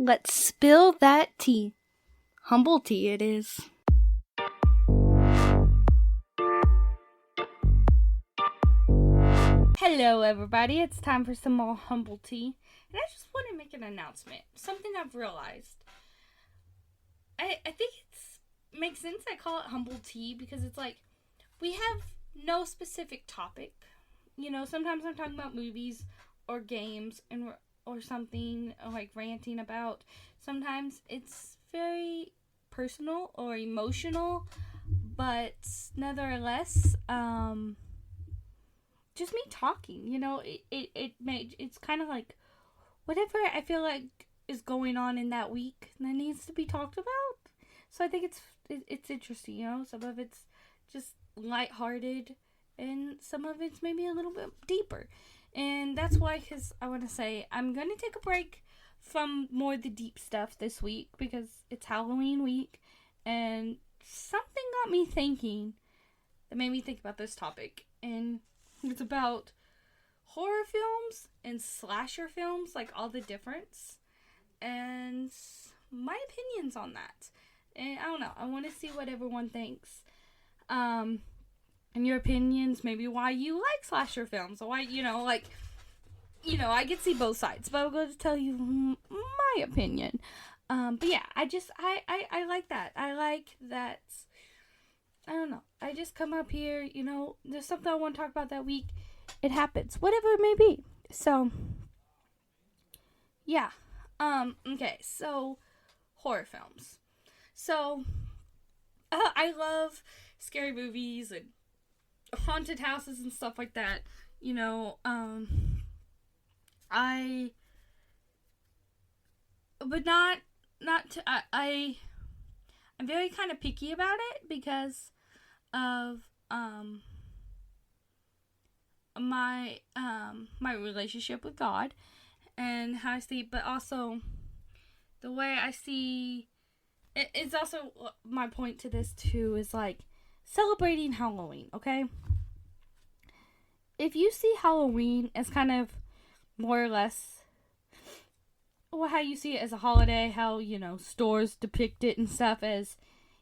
Let's spill that tea. Humble tea it is. Hello everybody, it's time for some more humble tea. And I just want to make an announcement. Something I've realized. I think it makes sense I call it humble tea because it's like we have no specific topic. Sometimes I'm talking about movies or games or something like ranting about. Sometimes it's very personal or emotional, but nevertheless, just me talking. It's kind of like whatever I feel like is going on in that week that needs to be talked about. So I think it's interesting. Some of it's just lighthearted, and some of it's maybe a little bit deeper. And that's why, because I want to say, I'm going to take a break from more of the deep stuff this week because it's Halloween week. And something got me thinking that made me think about this topic. And it's about horror films and slasher films, like all the difference. And my opinions on that. And I don't know. I want to see what everyone thinks. And your opinions, maybe why you like slasher films, or why, I get to see both sides, but I'm going to tell you my opinion. But yeah, I like that. I like that, I don't know, I just come up here, there's something I want to talk about that week, it happens, whatever it may be. So, yeah, okay, so, horror films. So, I love scary movies and haunted houses and stuff like that. I'm very kind of picky about it because of my relationship with God and how I see, but also the way I see. It's also my point to this too is like celebrating Halloween, okay? If you see Halloween as kind of more or less how you see it as a holiday, how, stores depict it and stuff as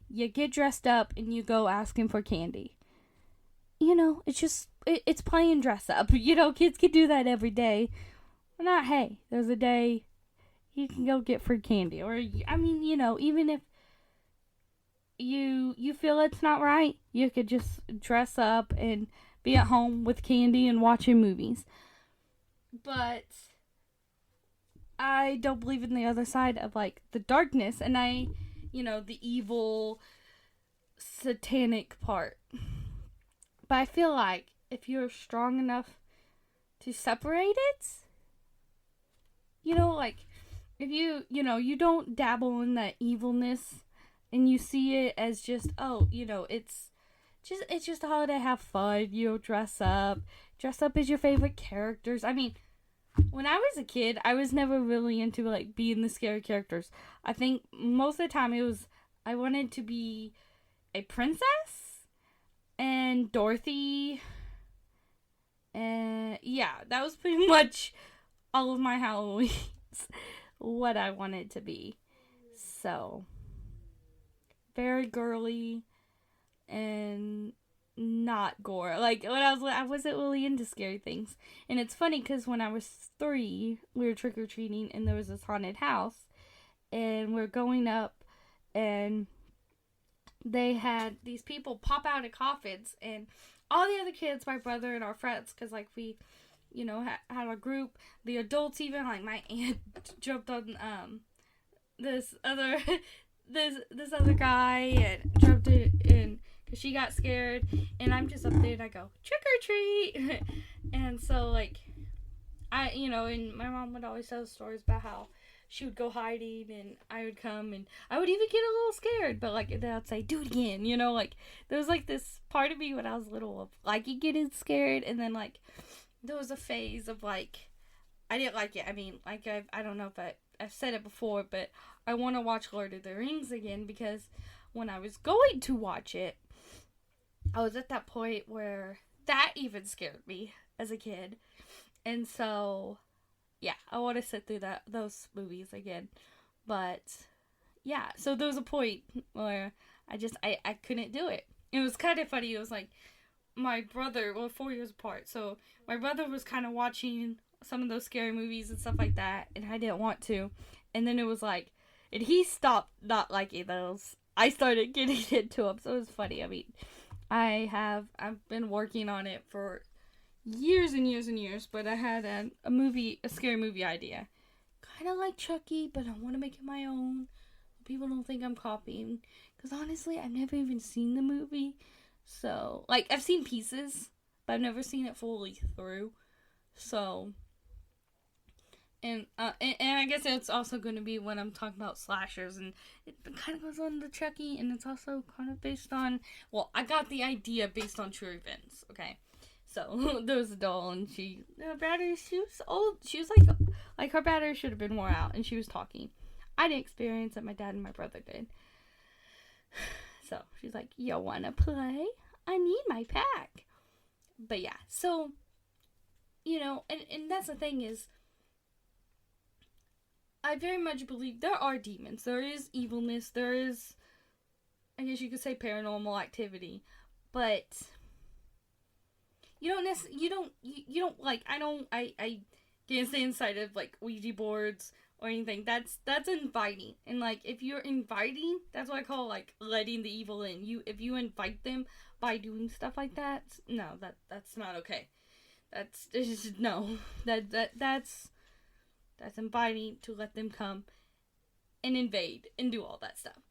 you get dressed up and you go asking for candy. It's just, it's playing dress up. Kids can do that every day. Or not, hey, there's a day you can go get free candy. Or, even if you feel it's not right, you could just dress up and be at home with candy and watching movies. But I don't believe in the other side of like the darkness and the evil satanic part. But I feel like if you're strong enough to separate it, like if you don't dabble in that evilness and you see it as just, it's just a holiday, have fun, dress up as your favorite characters. I mean, when I was a kid, I was never really into like being the scary characters. I think most of the time I wanted to be a princess and Dorothy, and yeah, that was pretty much all of my Halloweens what I wanted to be. So very girly and not gore. Like when I wasn't really into scary things. And it's funny because when I was 3, we were trick or treating and there was this haunted house, and we're going up, and they had these people pop out of coffins, and all the other kids, my brother and our friends, because like we, had a group, the adults even, like my aunt jumped on this other this other guy and jumped in because she got scared, and I'm just up there and I go trick or treat. And so like and my mom would always tell stories about how she would go hiding and I would come and I would even get a little scared, but like then I'd say do it again, like there was like this part of me when I was little of like you getting scared, and then like there was a phase of like I didn't like it. I mean, like I don't know if I've said it before, but I want to watch Lord of the Rings again because when I was going to watch it, I was at that point where that even scared me as a kid. And so, yeah, I want to sit through those movies again. But yeah, so there was a point where I couldn't do it. It was kind of funny. It was like my brother, well, 4 years apart. So my brother was kind of watching some of those scary movies and stuff like that, and I didn't want to. And then it was like, and he stopped not liking those. I started getting into them, so it was funny. I mean, I've been working on it for years and years and years, but I had a scary movie idea, kind of like Chucky, but I want to make it my own. People don't think I'm copying, because honestly, I've never even seen the movie. So, like, I've seen pieces, but I've never seen it fully through. So, and I guess it's also going to be when I'm talking about slashers, and it kind of goes on to Chucky, and it's also kind of based on, well, I got the idea based on true events, okay? So, there was a doll, and she was old, she was like her battery should have been wore out, and she was talking. I didn't experience it, my dad and my brother did. So, she's like, you wanna play? I need my pack. But yeah, so, and that's the thing is, I very much believe there are demons. There is evilness. There is, I guess you could say, paranormal activity. But you don't like, I can't stay inside of, like, Ouija boards or anything. That's inviting. And, like, if you're inviting, that's what I call, like, letting the evil in. If you invite them by doing stuff like that, no, that's not okay. That's inviting to let them come and invade and do all that stuff.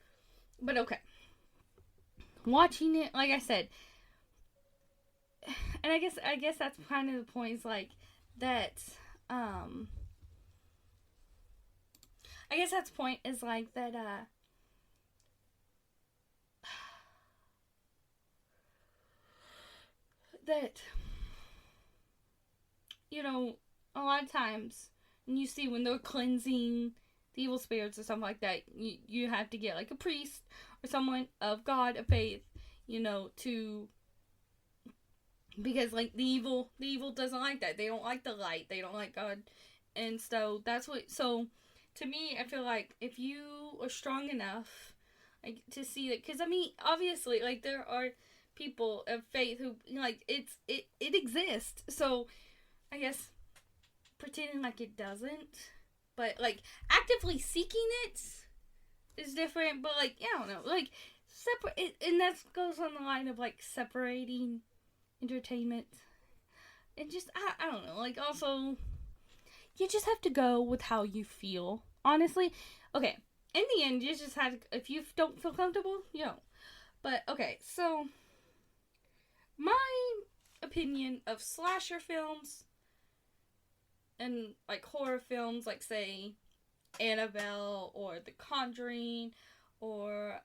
But okay. Watching it, like I said, and I guess that's kind of the point, is like that, I guess that's the point, is like that, that, a lot of times, and you see when they're cleansing the evil spirits or something like that, you have to get, like, a priest or someone of God, of faith, to, because, like, the evil doesn't like that. They don't like the light. They don't like God. And so so to me, I feel like if you are strong enough, like, to see that, because I mean, obviously, like, there are people of faith who, like, it exists. So I guess pretending like it doesn't, but, like, actively seeking it is different. But, like, I don't know, like, separate, and that goes on the line of, like, separating entertainment and just, I don't know, like, also, you just have to go with how you feel, honestly. Okay, in the end, you just have to, if you don't feel comfortable, but okay, so my opinion of slasher films and, like, horror films, like, say, Annabelle or The Conjuring or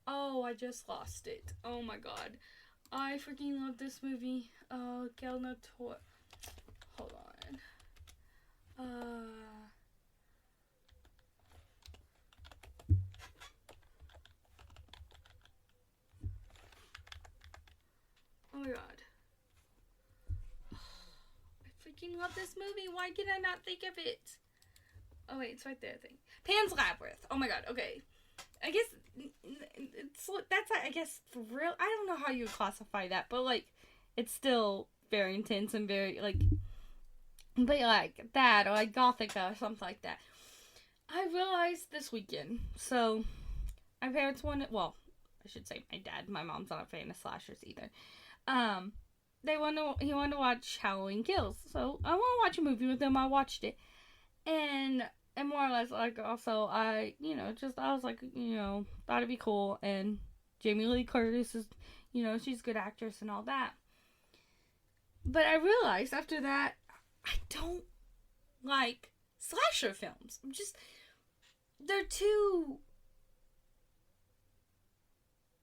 oh, I just lost it. Oh my god, I freaking love this movie. Tor. Hold on. Oh my god. I freaking love this movie. Why can I not think of it? Oh wait, it's right there, I think. Pan's Labyrinth. Oh my god, okay. I guess that's, I guess, for real. I don't know how you would classify that, but, like, it's still very intense and very, like, but, like, that, or, like, Gothica or something like that. I realized this weekend, so my parents wanted, well, I should say my dad, my mom's not a fan of slashers either. He wanted to watch Halloween Kills, so I want to watch a movie with them. I watched it, and more or less, like, also, I was like, thought it'd be cool, and Jamie Lee Curtis is, she's a good actress and all that. But I realized after that, I don't like slasher films. They're too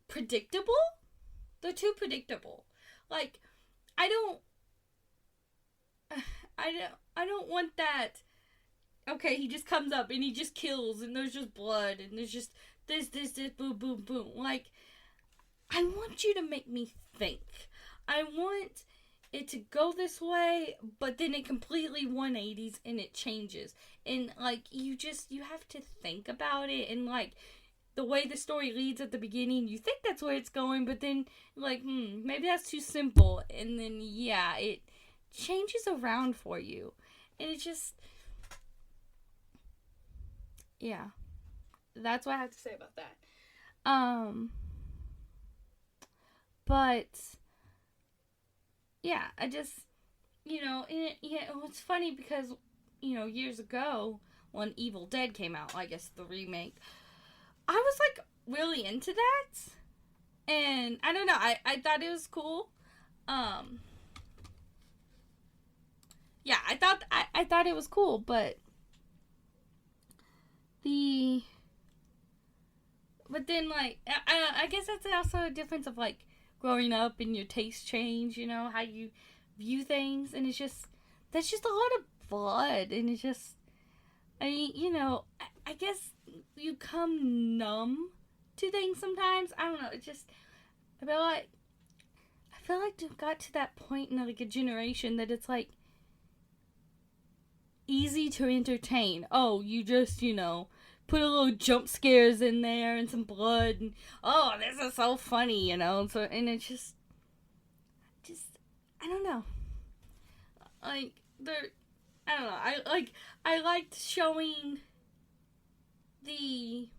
predictable. They're too predictable. Like, I don't want that. Okay, he just comes up and he just kills, and there's just blood, and there's just this, boom, boom, boom. Like, I want you to make me think. I want it to go this way, but then it completely 180s and it changes. And like you have to think about it, and like the way the story leads at the beginning, you think that's where it's going, but then like, maybe that's too simple, and then yeah, it changes around for you. And it just, yeah. That's what I have to say about that. But yeah, I just, it was funny because, years ago when Evil Dead came out, I guess the remake, I was like really into that, and I don't know, I thought it was cool. Yeah, I thought it was cool, but the but then like I guess that's also a difference of like growing up and your tastes change, how you view things, and it's just that's just a lot of blood, and it's just I guess you come numb to things sometimes. I don't know. It just I feel like it got to that point in like a generation that it's like easy to entertain. Oh, you just put a little jump scares in there and some blood, and oh, this is so funny, So and it's just I don't know. Like I don't know. I liked showing the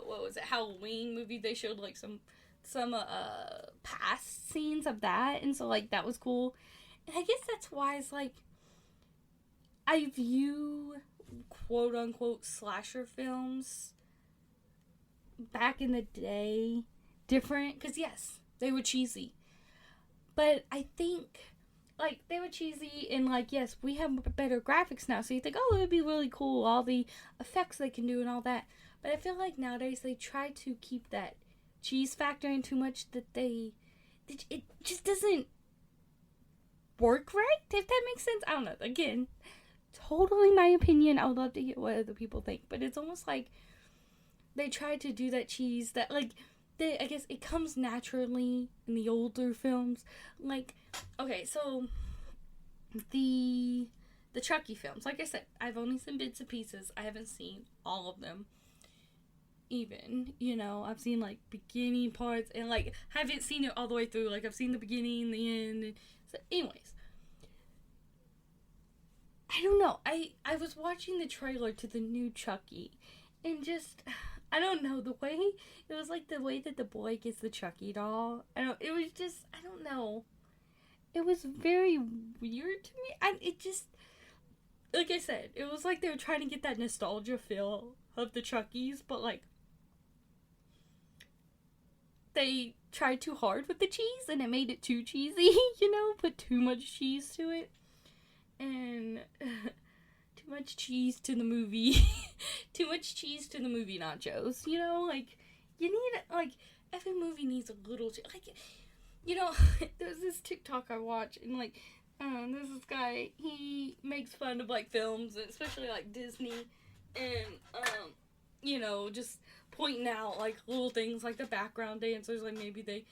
what was it, Halloween movie. They showed like some past scenes of that, and so like that was cool. And I guess that's why it's like I view quote unquote slasher films back in the day different, because yes, they were cheesy, but I think like they were cheesy, and like yes, we have better graphics now, so you think, oh, it would be really cool, all the effects they can do and all that. But I feel like nowadays they try to keep that cheese factor in too much, that it just doesn't work right, if that makes sense. I don't know, again, totally my opinion. I would love to hear what other people think, but it's almost like they try to do that cheese that like I guess it comes naturally in the older films. Like, okay, so the Chucky films, like I said, I've only seen bits and pieces. I haven't seen all of them. Even, I've seen like beginning parts, and like haven't seen it all the way through. Like I've seen the beginning, the end. And so, anyways, I don't know. I was watching the trailer to the new Chucky, and just I don't know, the way it was like the way that the boy gets the Chucky doll. It was just I don't know. It was very weird to me. It just, like I said, it was like they were trying to get that nostalgia feel of the Chuckies, but like they tried too hard with the cheese and it made it too cheesy, put too much cheese to it. And too much cheese to the movie. Too much cheese to the movie nachos, like you need like every movie needs a little there's this TikTok I watch, and like there's this guy, he makes fun of like films, especially like Disney, and just pointing out like little things like the background dancers, like maybe they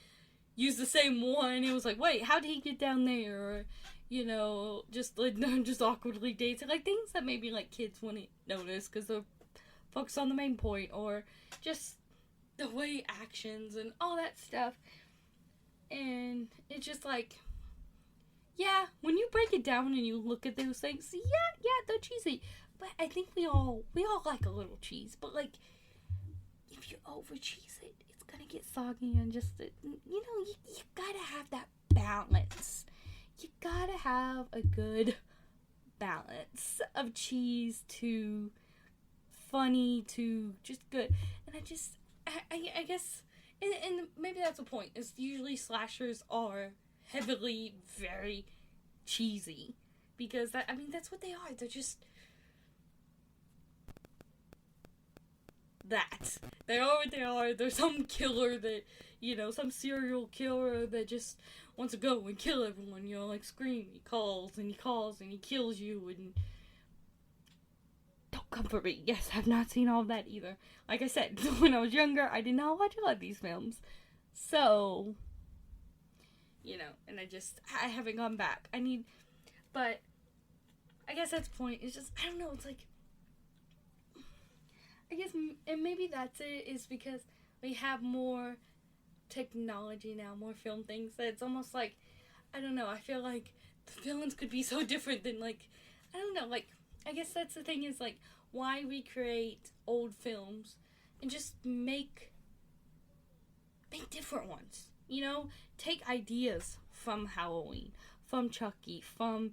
use the same one. It was like, wait, how did he get down there? Or just like just awkwardly dancing, like things that maybe like kids wouldn't notice because they're focused on the main point, or just the way actions and all that stuff. And it's just like, yeah, when you break it down and you look at those things, yeah, they're cheesy. But I think we all like a little cheese. But like, if you over cheese it, it's gonna get soggy, and just you gotta have that balance. You gotta have a good balance of cheese to funny to just good. And I guess, and maybe that's the point, is usually slashers are heavily very cheesy, because that's what they are. They're just that. They are what they are. There's some killer that, some serial killer that just wants to go and kill everyone, like Scream. He calls and he kills you, and don't come for me. Yes, I've not seen all of that either. Like I said, when I was younger, I did not watch a lot of these films. So, and I haven't gone back. But I guess that's the point. It's just, I don't know, it's like, I guess, and maybe that's it, is because we have more technology now, more film things, that it's almost like, I don't know, I feel like the villains could be so different than, like, I don't know, like, I guess that's the thing, is like, why recreate old films and just make different ones, take ideas from Halloween, from Chucky, from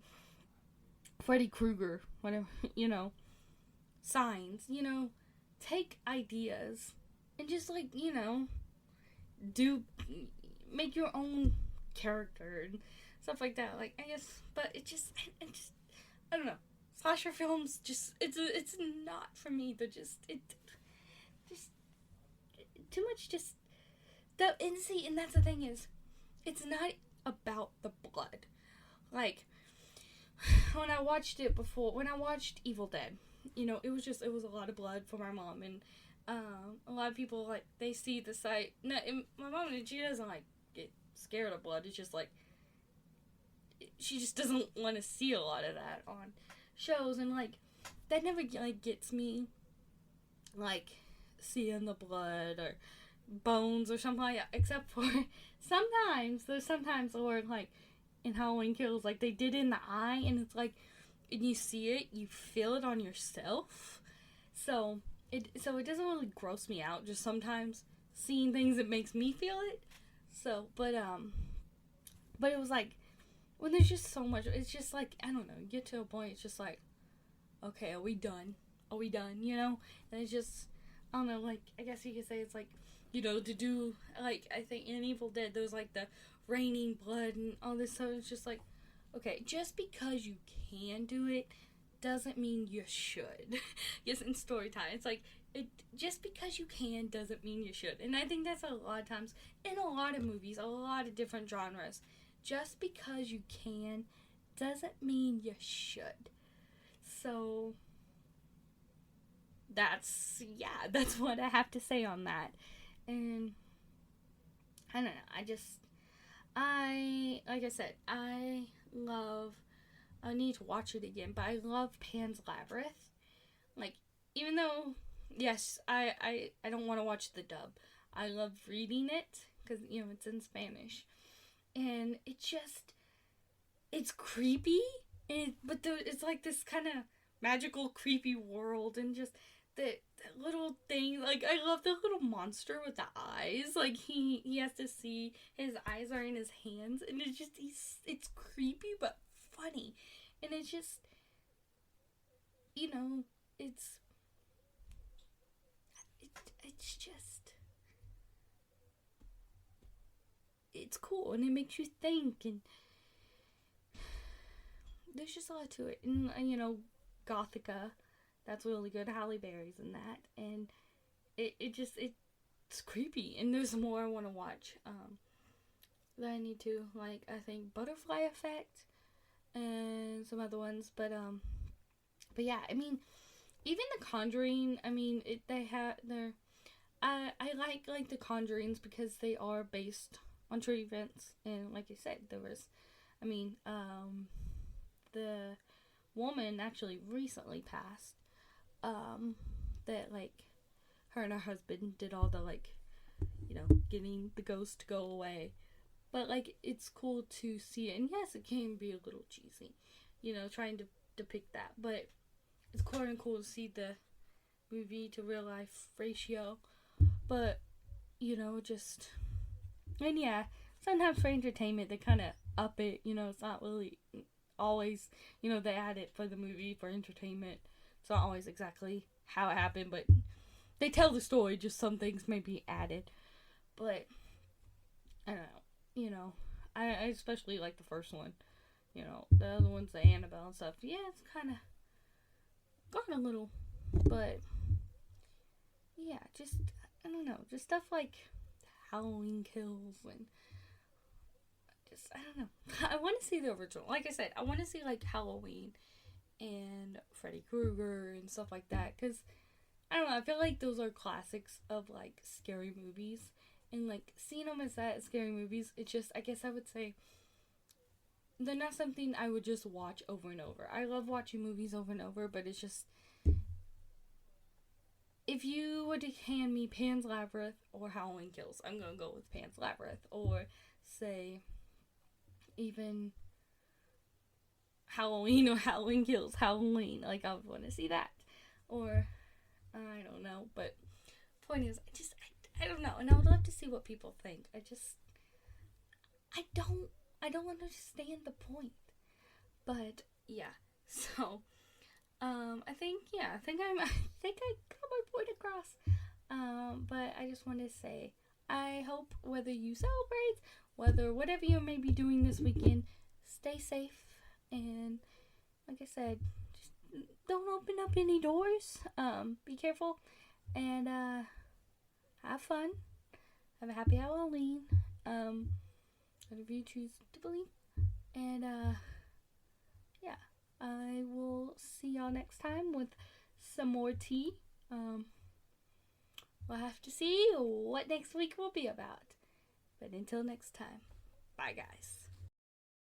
Freddy Krueger, whatever, Signs, take ideas and just, like, do make your own character and stuff like that. Like, I guess, but I don't know. Slasher films just, it's not for me. They're just too much. Just and that's the thing, is it's not about the blood. Like, when I watched Evil Dead, it was a lot of blood for my mom, and a lot of people, like, they see the sight. No, my mom, she doesn't, like, get scared of blood. It's just like, she just doesn't want to see a lot of that on shows, and, like, that never, like, gets me, like, seeing the blood or bones or something like that, except for there's sometimes where, like, in Halloween Kills, like, they did in the eye, and it's like, and you see it, you feel it on yourself, so it doesn't really gross me out, just sometimes seeing things that makes me feel it. So, but it was like, when there's just so much, it's just like, I don't know, you get to a point, it's just like, okay, are we done? And it's just, I don't know, like, I guess you could say it's like, to do, like, I think in Evil Dead, there was, like, the raining blood and all this stuff. It's just like, okay, just because you can do it doesn't mean you should. Yes, in story time, it's like, just because you can doesn't mean you should. And I think that's a lot of times in a lot of movies, a lot of different genres. Just because you can doesn't mean you should. So that's what I have to say on that. And I don't know, like I said, I need to watch it again, but I love Pan's Labyrinth. Like, even though, yes, I don't want to watch the dub. I love reading it, because, it's in Spanish. And it's creepy, but it's like this kind of magical, creepy world, and just the little thing, like, I love the little monster with the eyes, like, he has to see, his eyes are in his hands, and it's creepy, but funny, and it's just, it's just, it's cool, and it makes you think, and there's just a lot to it, and, Gothica, that's really good. Halle Berry's in that, and it's creepy, and there's more I want to watch, that I need to, like, I think Butterfly Effect, and some other ones, but yeah, I mean, even The Conjuring, I mean, I like The Conjurings, because they are based on true events, and like I said, there was, I mean, the woman actually recently passed, that, like, her and her husband did all the, like, getting the ghost to go away, but, like, it's cool to see it, and yes, it can be a little cheesy, trying to depict that, but it's cool to see the movie to real life ratio, but, just, and yeah, sometimes for entertainment, they kind of up it, it's not really always, they add it for the movie for entertainment. It's not always exactly how it happened, but they tell the story, just some things may be added. But, I don't know, I especially like the first one. The other ones, the Annabelle and stuff, yeah, it's kind of gone a little, but, yeah, just, I don't know, just stuff like Halloween Kills, and just, I don't know. I want to see the original. Like I said, I want to see, like, Halloween and Freddy Krueger and stuff like that, because, I don't know, I feel like those are classics of, like, scary movies, And like seeing them as that scary movies, it's just, I guess I would say they're not something I would just watch over and over. I love watching movies over and over, but it's just, if you were to hand me Pan's Labyrinth or Halloween Kills, I'm gonna go with Pan's Labyrinth. Or say even Halloween or Halloween Kills. Halloween, like I would want to see that. Or I don't know, but point is, I don't know, and I would love to see what people think. I don't understand the point. But yeah, so I think I got my point across. But I just want to say, I hope whether you celebrate, whatever you may be doing this weekend, stay safe, and like I said, just don't open up any doors. Be careful, and have fun. Have a happy Halloween. Whatever you choose to believe. And yeah, I will see y'all next time with some more tea. We'll have to see what next week will be about. But until next time, bye guys.